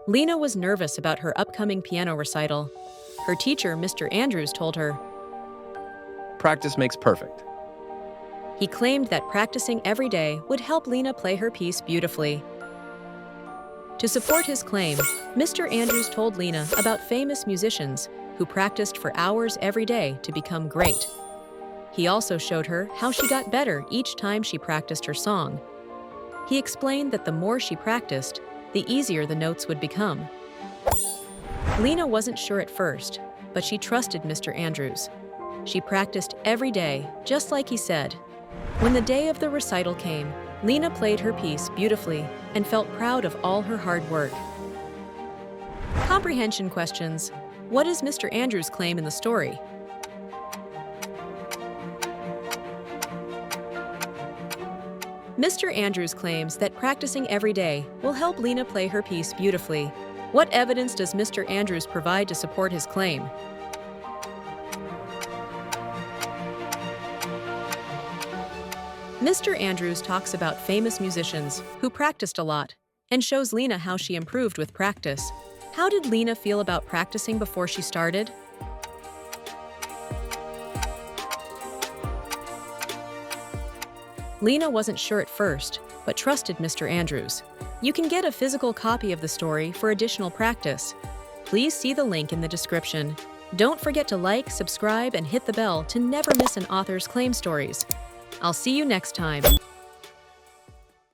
Lena was nervous about her upcoming piano recital. Her teacher, Mr. Andrews, told her. Practice makes perfect. He claimed that practicing every day would help Lena play her piece beautifully. To support his claim, Mr. Andrews told Lena about famous musicians who practiced for hours every day to become great. He also showed her how she got better each time she practiced her song. He explained that the more she practiced, the easier the notes would become. Lena wasn't sure at first, but she trusted Mr. Andrews. She practiced every day, just like he said. When the day of the recital came, Lena played her piece beautifully and felt proud of all her hard work. Comprehension questions. What does Mr. Andrews claim in the story? Mr. Andrews claims that practicing every day will help Lena play her piece beautifully. What evidence does Mr. Andrews provide to support his claim? Mr. Andrews talks about famous musicians who practiced a lot and shows Lena how she improved with practice. How did Lena feel about practicing before she started? Lena wasn't sure at first, but trusted Mr. Andrews. You can get a physical copy of the story for additional practice. Please see the link in the description. Don't forget to like, subscribe, and hit the bell to never miss an author's claim stories. I'll see you next time.